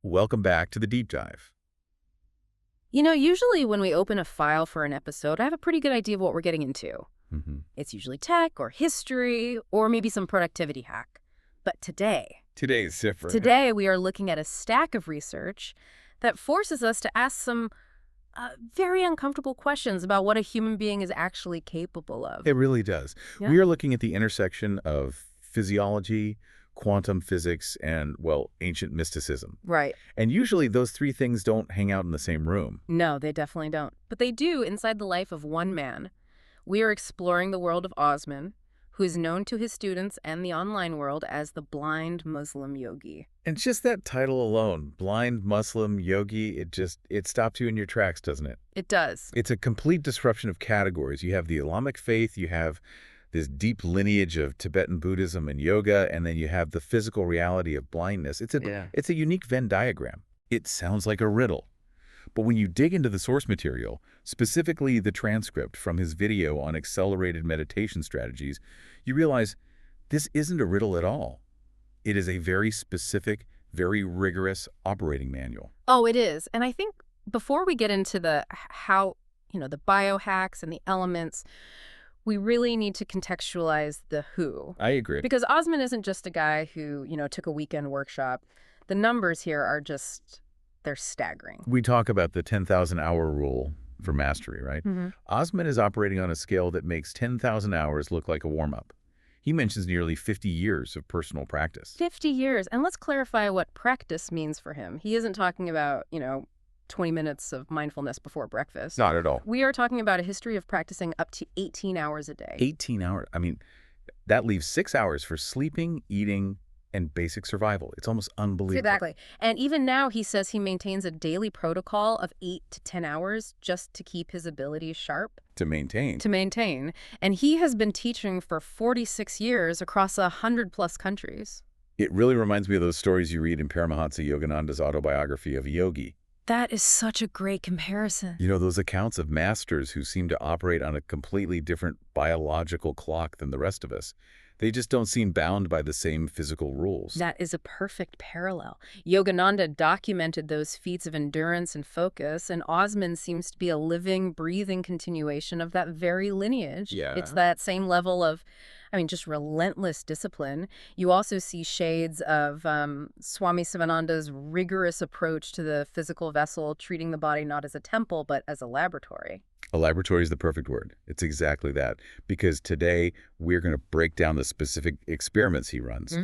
Welcome back to the deep dive. Usually when we open a file for an episode, I have a pretty good idea of what we're getting into. It's usually tech or history or maybe some productivity hack. But Today is different. today we are looking at a stack of research that forces us to ask some very uncomfortable questions about what a human being is actually capable of. It really does. Yeah. We are looking at the intersection of physiology, quantum physics, and, well, ancient mysticism. Right. And usually those three things don't hang out in the same room. No, they definitely don't. But they do inside the life of one man. We are exploring the world of Osman, who is known to his students and the online world as the blind Muslim yogi. And just that title alone, blind Muslim yogi, it stops you in your tracks, doesn't it? It does. It's a complete disruption of categories. You have the Islamic faith, you have this deep lineage of Tibetan Buddhism and yoga, and then you have the physical reality of blindness. It's a unique Venn diagram. It sounds like a riddle. But when you dig into the source material, specifically the transcript from his video on accelerated meditation strategies, you realize this isn't a riddle at all. It is a very specific, very rigorous operating manual. Oh, it is. And I think before we get into the biohacks and the elements, we really need to contextualize the who. I agree. Because Osman isn't just a guy who, took a weekend workshop. The numbers here are they're staggering. We talk about the 10,000-hour rule for mastery, right? Osman is operating on a scale that makes 10,000 hours look like a warm-up. He mentions nearly 50 years of personal practice. 50 years. And let's clarify what practice means for him. He isn't talking about, 20 minutes of mindfulness before breakfast. Not at all. We are talking about a history of practicing up to 18 hours a day. 18 hours. I mean, that leaves 6 hours for sleeping, eating, and basic survival. It's almost unbelievable. Exactly. And even now, he says he maintains a daily protocol of 8 to 10 hours just to keep his abilities sharp. To maintain. And he has been teaching for 46 years across 100+ countries. It really reminds me of those stories you read in Paramahansa Yogananda's autobiography of a yogi. That is such a great comparison. Those accounts of masters who seem to operate on a completely different biological clock than the rest of us. They just don't seem bound by the same physical rules. That is a perfect parallel. Yogananda documented those feats of endurance and focus, and Osman seems to be a living, breathing continuation of that very lineage. Yeah. It's that same level of, just relentless discipline. You also see shades of Swami Sivananda's rigorous approach to the physical vessel, treating the body not as a temple, but as a laboratory. A laboratory is the perfect word. It's exactly that. Because today, we're going to break down the specific experiments he runs.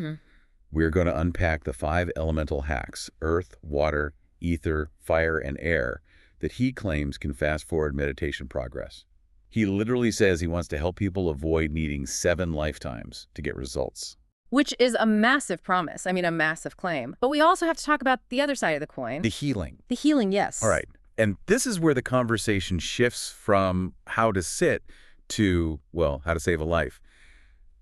We're going to unpack the 5 elemental hacks, earth, water, ether, fire, and air, that he claims can fast-forward meditation progress. He literally says he wants to help people avoid needing 7 lifetimes to get results. Which is a massive promise. A massive claim. But we also have to talk about the other side of the coin. The healing. The healing, yes. All right. And this is where the conversation shifts from how to sit to, well, how to save a life.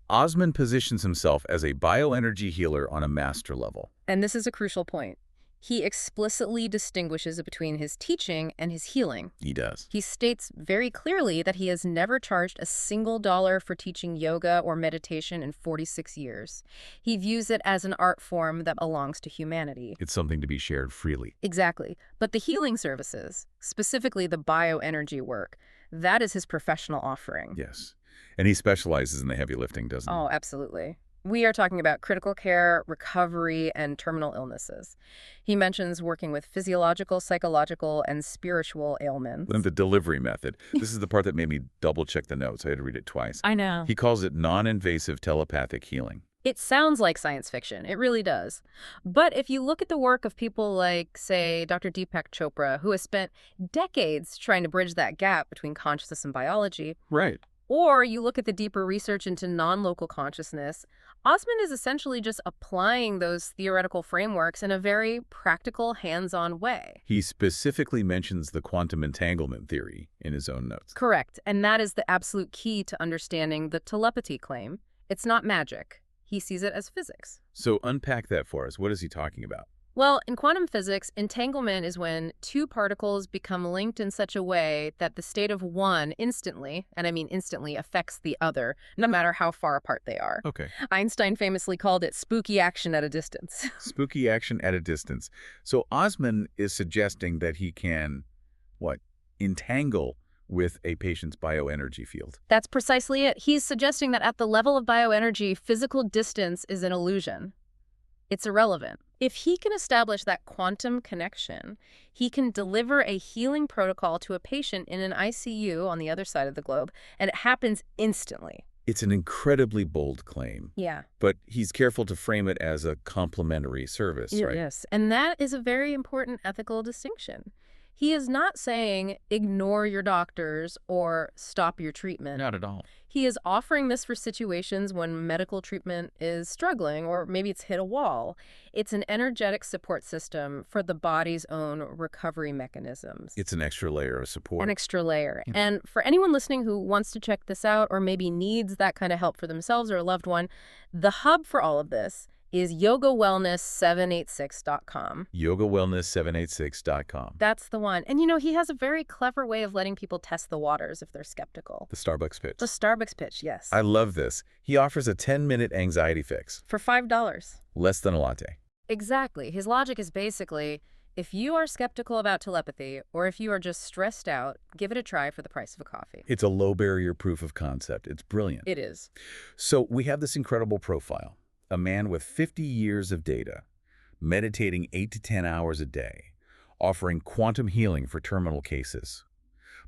Osman positions himself as a bioenergy healer on a master level. And this is a crucial point. He explicitly distinguishes between his teaching and his healing. He does. He states very clearly that he has never charged a single dollar for teaching yoga or meditation in 46 years. He views it as an art form that belongs to humanity. It's something to be shared freely. Exactly. But the healing services, specifically the bioenergy work, that is his professional offering. Yes. And he specializes in the heavy lifting, doesn't he? Oh, absolutely. We are talking about critical care, recovery, and terminal illnesses. He mentions working with physiological, psychological, and spiritual ailments. And the delivery method. This is the part that made me double-check the notes. I had to read it twice. I know. He calls it non-invasive telepathic healing. It sounds like science fiction. It really does. But if you look at the work of people like, say, Dr. Deepak Chopra, who has spent decades trying to bridge that gap between consciousness and biology, Right. or you look at the deeper research into non-local consciousness, Osman is essentially just applying those theoretical frameworks in a very practical, hands-on way. He specifically mentions the quantum entanglement theory in his own notes. Correct. And that is the absolute key to understanding the telepathy claim. It's not magic. He sees it as physics. So unpack that for us. What is he talking about? Well, in quantum physics, entanglement is when two particles become linked in such a way that the state of one instantly, and I mean instantly, affects the other, no matter how far apart they are. Okay. Einstein famously called it spooky action at a distance. Spooky action at a distance. So Osman is suggesting that he can, what, entangle with a patient's bioenergy field. That's precisely it. He's suggesting that at the level of bioenergy, physical distance is an illusion. It's irrelevant. If he can establish that quantum connection, he can deliver a healing protocol to a patient in an ICU on the other side of the globe, and it happens instantly. It's an incredibly bold claim. Yeah. But he's careful to frame it as a complementary service, right? Yes. And that is a very important ethical distinction. He is not saying ignore your doctors or stop your treatment. Not at all. He is offering this for situations when medical treatment is struggling or maybe it's hit a wall. It's an energetic support system for the body's own recovery mechanisms. It's an extra layer of support. An extra layer. Yeah. And for anyone listening who wants to check this out or maybe needs that kind of help for themselves or a loved one, the hub for all of this is yogawellness786.com. yogawellness786.com. That's the one. And he has a very clever way of letting people test the waters if they're skeptical. The Starbucks pitch. The Starbucks pitch, yes. I love this. He offers a 10-minute anxiety fix. For $5. Less than a latte. Exactly. His logic is basically, if you are skeptical about telepathy or if you are just stressed out, give it a try for the price of a coffee. It's a low-barrier proof of concept. It's brilliant. It is. So we have this incredible profile. A man with 50 years of data, meditating 8 to 10 hours a day, offering quantum healing for terminal cases.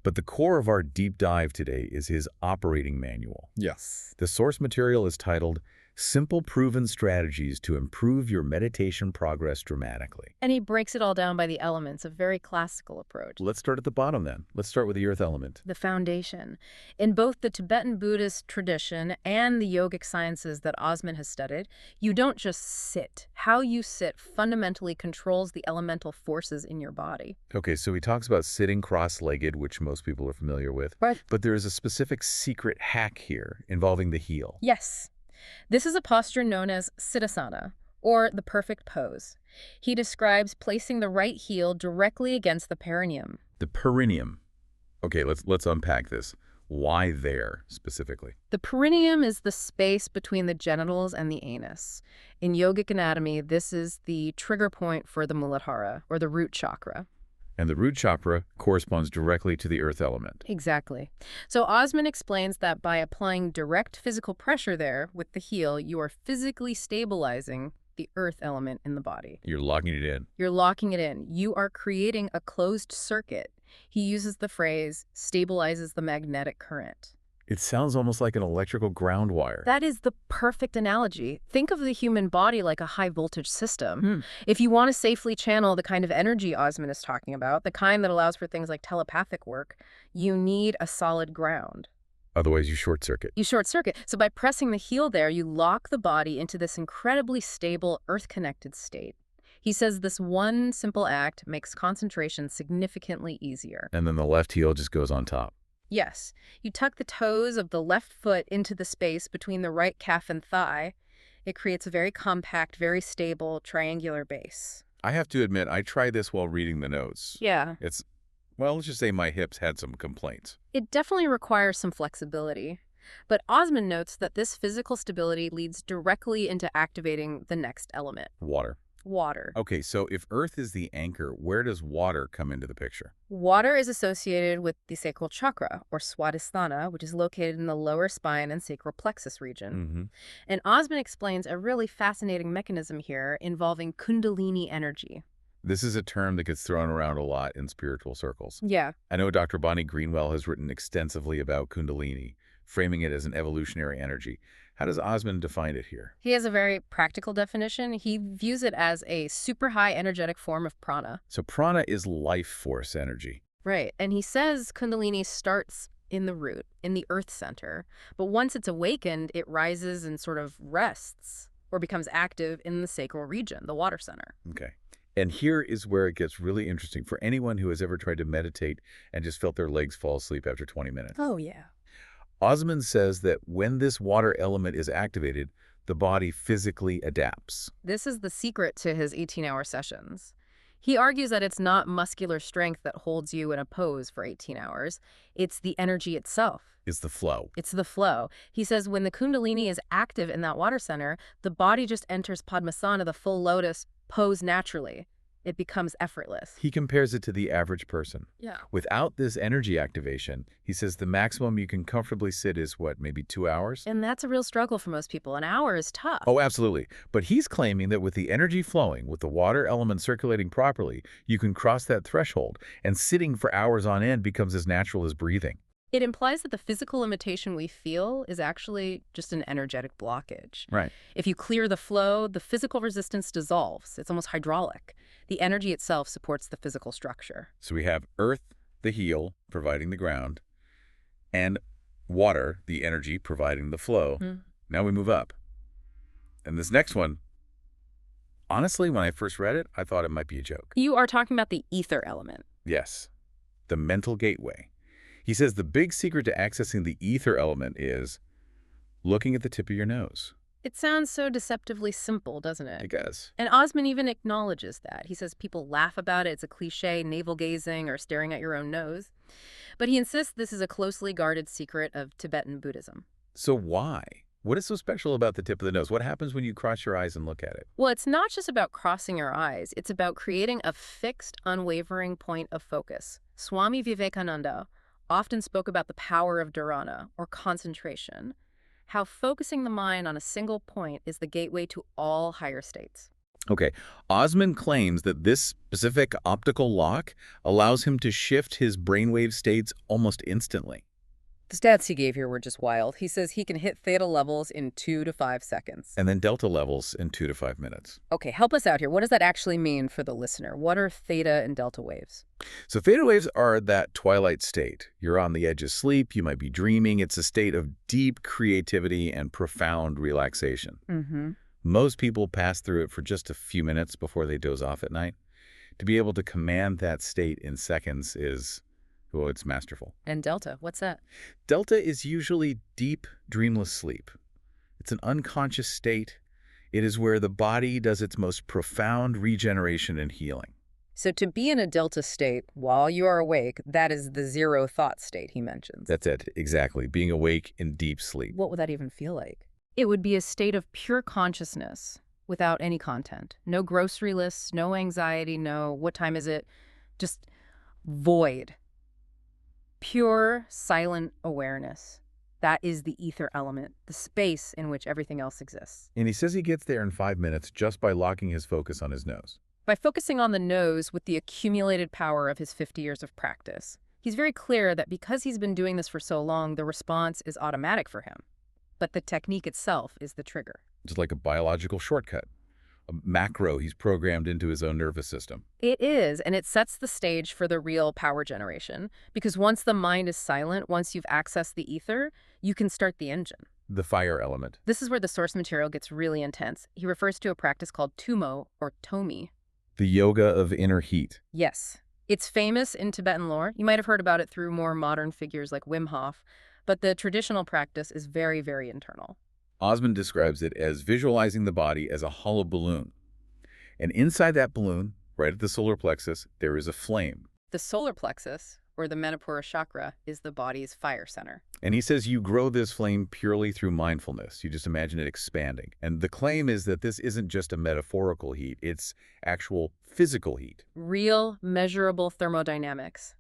But the core of our deep dive today is his operating manual. Yes. The source material is titled Simple Proven Strategies to Improve Your Meditation Progress Dramatically. And he breaks it all down by the elements, a very classical approach. Let's start at the bottom then. Let's start with the earth element. The foundation. In both the Tibetan Buddhist tradition and the yogic sciences that Osman has studied, you don't just sit. How you sit fundamentally controls the elemental forces in your body. Okay, so he talks about sitting cross-legged, which most people are familiar with. Right. But there is a specific secret hack here involving the heel. Yes. This is a posture known as Siddhasana, or the perfect pose. He describes placing the right heel directly against the perineum. The perineum. Okay, let's unpack this. Why there, specifically? The perineum is the space between the genitals and the anus. In yogic anatomy, this is the trigger point for the Muladhara, or the root chakra. And the root chakra corresponds directly to the earth element. Exactly. So Osman explains that by applying direct physical pressure there with the heel, you are physically stabilizing the earth element in the body. You're locking it in. You're locking it in. You are creating a closed circuit. He uses the phrase, stabilizes the magnetic current. It sounds almost like an electrical ground wire. That is the perfect analogy. Think of the human body like a high-voltage system. If you want to safely channel the kind of energy Osman is talking about, the kind that allows for things like telepathic work, you need a solid ground. Otherwise, you short circuit. You short circuit. So by pressing the heel there, you lock the body into this incredibly stable, earth-connected state. He says this one simple act makes concentration significantly easier. And then the left heel just goes on top. Yes. You tuck the toes of the left foot into the space between the right calf and thigh. It creates a very compact, very stable, triangular base. I have to admit, I tried this while reading the notes. Yeah. Well, let's just say my hips had some complaints. It definitely requires some flexibility. But Osman notes that this physical stability leads directly into activating the next element. Water. Water. Okay, so if earth is the anchor, where does water come into the picture? Water is associated with the sacral chakra, or Swadhisthana, which is located in the lower spine and sacral plexus region. And Osman explains a really fascinating mechanism here involving Kundalini energy. This is a term that gets thrown around a lot in spiritual circles. Yeah. I know Dr. Bonnie Greenwell has written extensively about Kundalini, framing it as an evolutionary energy. How does Osman define it here? He has a very practical definition. He views it as a super high energetic form of prana. So prana is life force energy. Right. And he says Kundalini starts in the root, in the earth center. But once it's awakened, it rises and sort of rests or becomes active in the sacral region, the water center. Okay. And here is where it gets really interesting for anyone who has ever tried to meditate and just felt their legs fall asleep after 20 minutes. Oh, yeah. Osman says that when this water element is activated, the body physically adapts. This is the secret to his 18-hour sessions. He argues that it's not muscular strength that holds you in a pose for 18 hours. It's the energy itself. It's the flow. It's the flow. He says when the Kundalini is active in that water center, the body just enters Padmasana, the full lotus, pose naturally. It becomes effortless. He compares it to the average person. Yeah. Without this energy activation, he says the maximum you can comfortably sit is what, maybe 2 hours? And that's a real struggle for most people. An hour is tough. Oh, absolutely. But he's claiming that with the energy flowing, with the water element circulating properly, you can cross that threshold, and sitting for hours on end becomes as natural as breathing. It implies that the physical limitation we feel is actually just an energetic blockage. Right. If you clear the flow, the physical resistance dissolves. It's almost hydraulic. The energy itself supports the physical structure. So we have earth, the heel, providing the ground, and water, the energy, providing the flow. Now we move up. And this next one, honestly, when I first read it, I thought it might be a joke. You are talking about the ether element. Yes, the mental gateway. He says the big secret to accessing the ether element is looking at the tip of your nose. It sounds so deceptively simple, doesn't it? It does. And Osman even acknowledges that. He says people laugh about it. It's a cliche, navel-gazing or staring at your own nose. But he insists this is a closely guarded secret of Tibetan Buddhism. So why? What is so special about the tip of the nose? What happens when you cross your eyes and look at it? Well, it's not just about crossing your eyes. It's about creating a fixed, unwavering point of focus. Swami Vivekananda often spoke about the power of dharana, or concentration, how focusing the mind on a single point is the gateway to all higher states. Okay, Osman claims that this specific optical lock allows him to shift his brainwave states almost instantly. The stats he gave here were just wild. He says he can hit theta levels in 2 to 5 seconds. And then delta levels in 2 to 5 minutes. Okay, help us out here. What does that actually mean for the listener? What are theta and delta waves? So theta waves are that twilight state. You're on the edge of sleep, you might be dreaming. It's a state of deep creativity and profound relaxation. Most people pass through it for just a few minutes before they doze off at night. To be able to command that state in seconds is, well, it's masterful. And delta, what's that? Delta is usually deep, dreamless sleep. It's an unconscious state. It is where the body does its most profound regeneration and healing. So to be in a delta state while you are awake, that is the zero thought state he mentions. That's it, exactly. Being awake in deep sleep. What would that even feel like? It would be a state of pure consciousness without any content. No grocery lists, no anxiety, no what time is it? Just void. Pure, silent awareness. That is the ether element, the space in which everything else exists. And he says he gets there in 5 minutes just by locking his focus on his nose. By focusing on the nose with the accumulated power of his 50 years of practice, he's very clear that because he's been doing this for so long, the response is automatic for him. But the technique itself is the trigger. It's like a biological shortcut. A macro he's programmed into his own nervous system. It is, and it sets the stage for the real power generation. Because once the mind is silent, once you've accessed the ether, you can start the engine. The fire element. This is where the source material gets really intense. He refers to a practice called tumo, or tomi. The yoga of inner heat. Yes. It's famous in Tibetan lore. You might have heard about it through more modern figures like Wim Hof. But the traditional practice is very, very internal. Osman describes it as visualizing the body as a hollow balloon. And inside that balloon, right at the solar plexus, there is a flame. The solar plexus, or the Manipura chakra, is the body's fire center. And he says you grow this flame purely through mindfulness. You just imagine it expanding. And the claim is that this isn't just a metaphorical heat, it's actual physical heat. Real, measurable thermodynamics.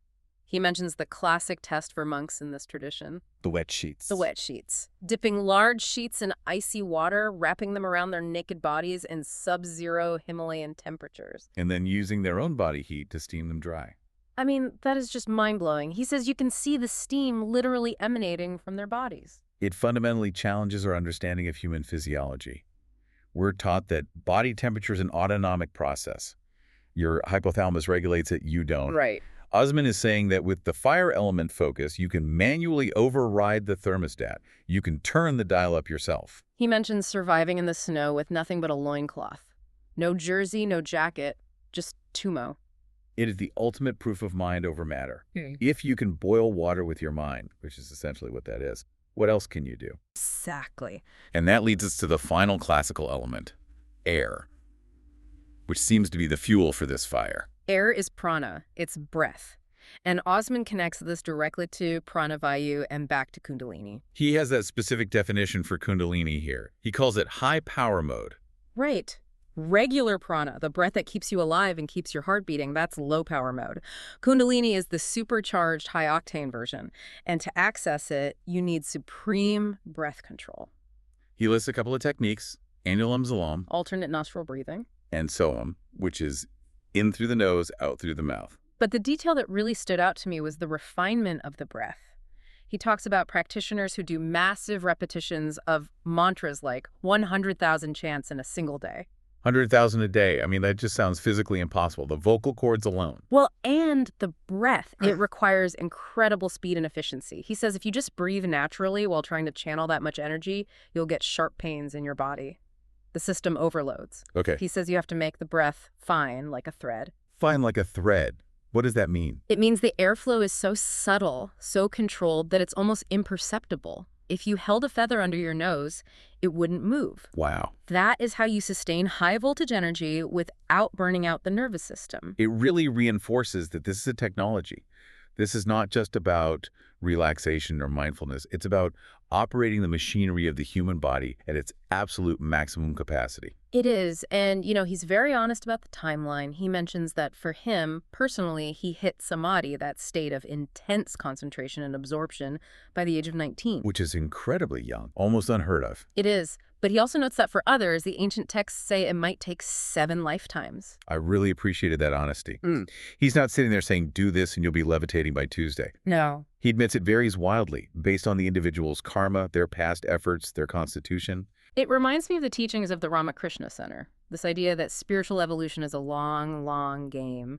He mentions the classic test for monks in this tradition. The wet sheets. The wet sheets. Dipping large sheets in icy water, wrapping them around their naked bodies in sub-zero Himalayan temperatures. And then using their own body heat to steam them dry. I mean, that is just mind-blowing. He says you can see the steam literally emanating from their bodies. It fundamentally challenges our understanding of human physiology. We're taught that body temperature is an autonomic process. Your hypothalamus regulates it, you don't. Right. Osman is saying that with the fire element focus, you can manually override the thermostat. You can turn the dial up yourself. He mentions surviving in the snow with nothing but a loincloth. No jersey, no jacket, just tumo. It is the ultimate proof of mind over matter. If you can boil water with your mind, which is essentially what that is, what else can you do? Exactly. And that leads us to the final classical element, air, which seems to be the fuel for this fire. Air is prana. It's breath. And Osman connects this directly to pranavayu and back to kundalini. He has that specific definition for kundalini here. He calls it high power mode. Right. Regular prana, the breath that keeps you alive and keeps your heart beating, that's low power mode. Kundalini is the supercharged high octane version. And to access it, you need supreme breath control. He lists a couple of techniques, annulum zalom, Alternate nostril breathing. and soam, which is in through the nose, out through the mouth. But the detail that really stood out to me was the refinement of the breath. He talks about practitioners who do massive repetitions of mantras like 100,000 chants in a single day. 100,000 a day. I mean, that just sounds physically impossible. The vocal cords alone. Well, and the breath. It requires incredible speed and efficiency. He says if you just breathe naturally while trying to channel that much energy, you'll get sharp pains in your body. The system overloads. Okay. He says you have to make the breath fine like a thread. Fine like a thread. What does that mean? It means the airflow is so subtle, so controlled, that it's almost imperceptible. If you held a feather under your nose, it wouldn't move. Wow. That is how you sustain high voltage energy without burning out the nervous system. It really reinforces that this is a technology. This is not just about relaxation or mindfulness. It's about operating the machinery of the human body at its absolute maximum capacity. It is. And, he's very honest about the timeline. He mentions that for him, personally, he hit samadhi, that state of intense concentration and absorption, by the age of 19. Which is incredibly young, almost unheard of. It is. But he also notes that for others, the ancient texts say it might take 7 lifetimes. I really appreciated that honesty. He's not sitting there saying, do this and you'll be levitating by Tuesday. No. He admits it varies wildly based on the individual's karma, their past efforts, their constitution. It reminds me of the teachings of the Ramakrishna Center, this idea that spiritual evolution is a long, long game.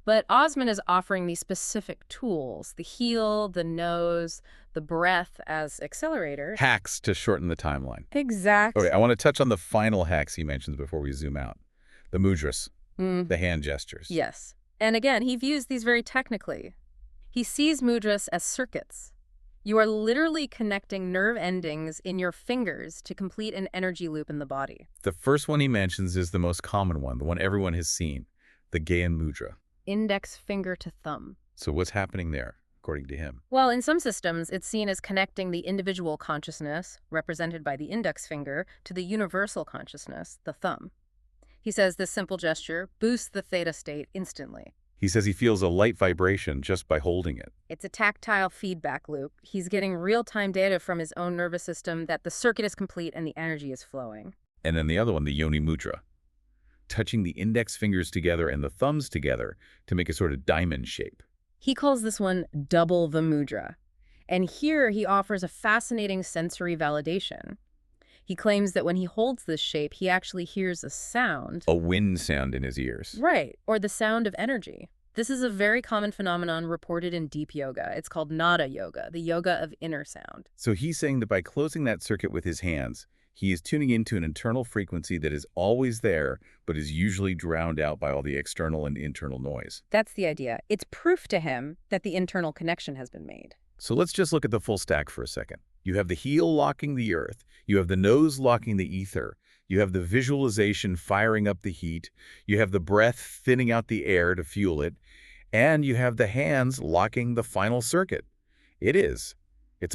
But Osman is offering these specific tools, the heel, the nose, the breath as accelerators. Hacks to shorten the timeline. Exactly. Okay, I want to touch on the final hacks he mentions before we zoom out. The mudras, the hand gestures. Yes. And again, he views these very technically. He sees mudras as circuits. You are literally connecting nerve endings in your fingers to complete an energy loop in the body. The first one he mentions is the most common one, the one everyone has seen, the Gyan mudra. Index finger to thumb. So what's happening there, according to him? Well, in some systems, it's seen as connecting the individual consciousness, represented by the index finger, to the universal consciousness, the thumb. He says this simple gesture boosts the theta state instantly. He says he feels a light vibration just by holding it. It's a tactile feedback loop. He's getting real-time data from his own nervous system that the circuit is complete and the energy is flowing. And then the other one, the Yoni mudra. Touching the index fingers together and the thumbs together to make a sort of diamond shape. He calls this one double the mudra. And here he offers a fascinating sensory validation. He claims that when he holds this shape, he actually hears a sound. A wind sound in his ears. Right, or the sound of energy. This is a very common phenomenon reported in deep yoga. It's called nada yoga, the yoga of inner sound. So he's saying that by closing that circuit with his hands, he is tuning into an internal frequency that is always there, but is usually drowned out by all the external and internal noise. That's the idea. It's proof to him that the internal connection has been made. So let's just look at the full stack for a second. You have the heel locking the earth. You have the nose locking the ether. You have the visualization firing up the heat. You have the breath thinning out the air to fuel it. And you have the hands locking the final circuit. It's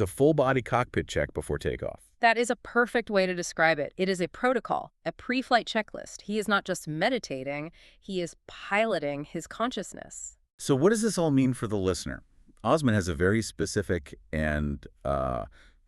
a full-body cockpit check before takeoff. That is a perfect way to describe it. It is a protocol, a pre-flight checklist. He is not just meditating, he is piloting his consciousness. So what does this all mean for the listener? Osman has a very specific and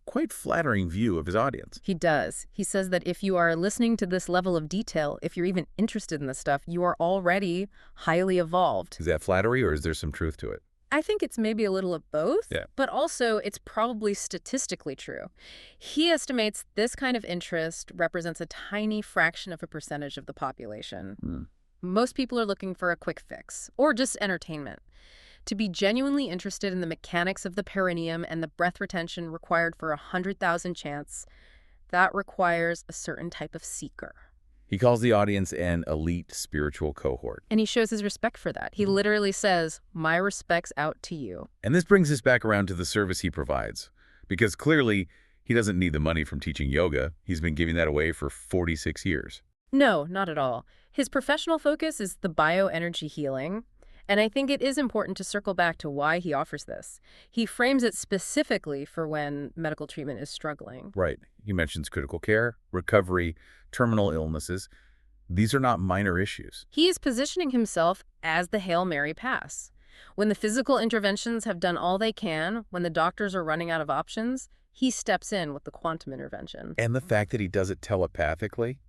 quite flattering view of his audience. He does. He says that if you are listening to this level of detail, if you're even interested in this stuff, you are already highly evolved. Is that flattery or is there some truth to it? I think it's maybe a little of both, yeah. But also it's probably statistically true. He estimates this kind of interest represents a tiny fraction of a percentage of the population. Most people are looking for a quick fix or just entertainment. To be genuinely interested in the mechanics of the perineum and the breath retention required for 100,000 chants, that requires a certain type of seeker. He calls the audience an elite spiritual cohort. And he shows his respect for that. He literally says, "My respect's out to you." And this brings us back around to the service he provides. Because clearly, he doesn't need the money from teaching yoga. He's been giving that away for 46 years. No, not at all. His professional focus is the bioenergy healing, and I think it is important to circle back to why he offers this. He frames it specifically for when medical treatment is struggling. Right. He mentions critical care, recovery, terminal illnesses. These are not minor issues. He is positioning himself as the Hail Mary pass. When the physical interventions have done all they can, when the doctors are running out of options, he steps in with the quantum intervention. And the fact that he does it telepathically,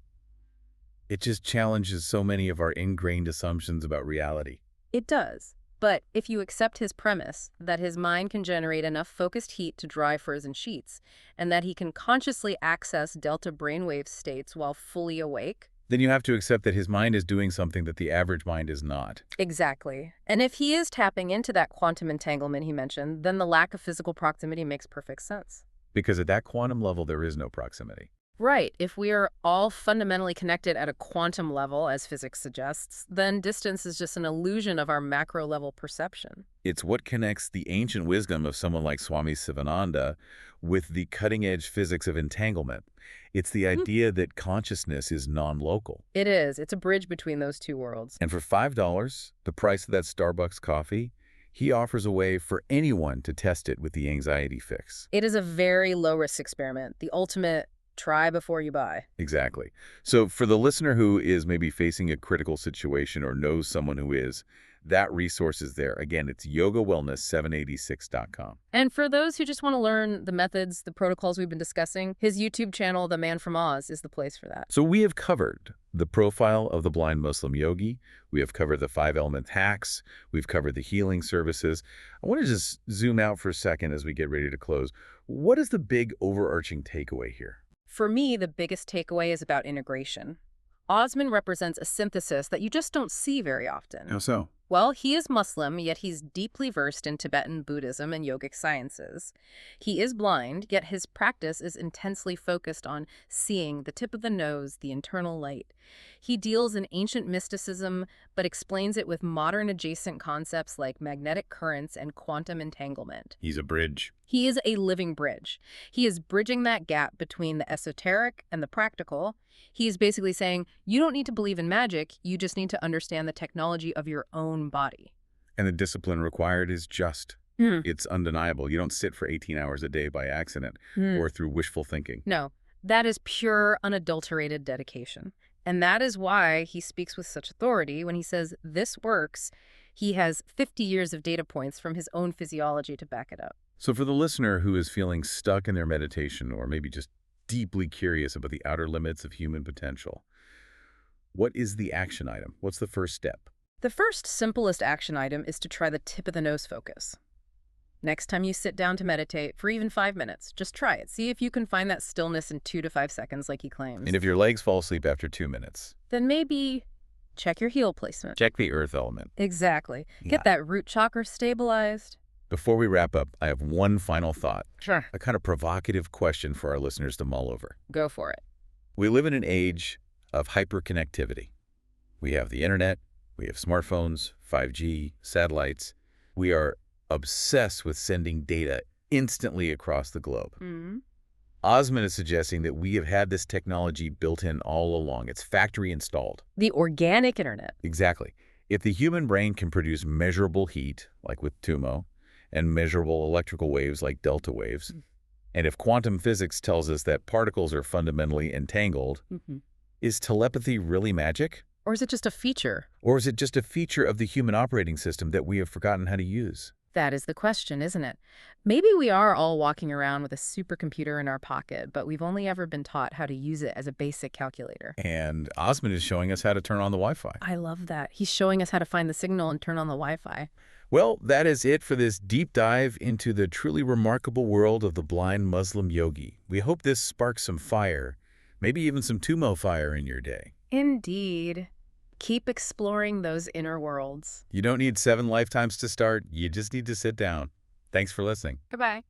it just challenges so many of our ingrained assumptions about reality. It does. But if you accept his premise that his mind can generate enough focused heat to dry frozen sheets, and that he can consciously access delta brainwave states while fully awake, then you have to accept that his mind is doing something that the average mind is not. Exactly. And if he is tapping into that quantum entanglement he mentioned, then the lack of physical proximity makes perfect sense. Because at that quantum level, there is no proximity. Right. If we are all fundamentally connected at a quantum level, as physics suggests, then distance is just an illusion of our macro-level perception. It's what connects the ancient wisdom of someone like Swami Sivananda with the cutting-edge physics of entanglement. It's the idea that consciousness is non-local. It is. It's a bridge between those two worlds. And for $5, the price of that Starbucks coffee, he offers a way for anyone to test it with the anxiety fix. It is a very low-risk experiment, the ultimate try before you buy. Exactly. So for the listener who is maybe facing a critical situation or knows someone who is, that resource is there. Again, it's yogawellness786.com. And for those who just want to learn the methods, the protocols we've been discussing, his YouTube channel, The Man from Oz, is the place for that. So we have covered the profile of the blind Muslim yogi. We have covered the 5-element hacks. We've covered the healing services. I want to just zoom out for a second as we get ready to close. What is the big overarching takeaway here? For me, the biggest takeaway is about integration. Osman represents a synthesis that you just don't see very often. How so? Well, he is Muslim, yet he's deeply versed in Tibetan Buddhism and yogic sciences. He is blind, yet his practice is intensely focused on seeing the tip of the nose, the internal light. He deals in ancient mysticism, but explains it with modern adjacent concepts like magnetic currents and quantum entanglement. He's a bridge. He is a living bridge. He is bridging that gap between the esoteric and the practical. He is basically saying, you don't need to believe in magic, you just need to understand the technology of your own body. And the discipline required is just. It's undeniable. You don't sit for 18 hours a day by accident or through wishful thinking. No, that is pure, unadulterated dedication. And that is why he speaks with such authority when he says this works. He has 50 years of data points from his own physiology to back it up. So for the listener who is feeling stuck in their meditation or maybe just deeply curious about the outer limits of human potential, what is the action item? What's the first step? The first, simplest action item is to try the tip of the nose focus. Next time you sit down to meditate, for even 5 minutes, just try it. See if you can find that stillness in 2 to 5 seconds like he claims. And if your legs fall asleep after 2 minutes, then maybe check your heel placement. check the earth element. Exactly. Get that root chakra stabilized. Before we wrap up, I have one final thought. Sure. A kind of provocative question for our listeners to mull over. Go for it. We live in an age of hyperconnectivity. We have the internet, we have smartphones, 5G, satellites. We are obsessed with sending data instantly across the globe. Osman is suggesting that we have had this technology built in all along. It's factory installed. The organic internet. Exactly. If the human brain can produce measurable heat, like with Tumo, and measurable electrical waves like delta waves, and if quantum physics tells us that particles are fundamentally entangled, is telepathy really magic? Or is it just a feature? Or is it just a feature of the human operating system that we have forgotten how to use? That is the question, isn't it? Maybe we are all walking around with a supercomputer in our pocket, but we've only ever been taught how to use it as a basic calculator. And Osman is showing us how to turn on the Wi-Fi. I love that. He's showing us how to find the signal and turn on the Wi-Fi. Well, that is it for this deep dive into the truly remarkable world of the blind Muslim yogi. We hope this sparks some fire, maybe even some Tumo fire in your day. Indeed. Keep exploring those inner worlds. You don't need 7 lifetimes to start. You just need to sit down. Thanks for listening. Goodbye.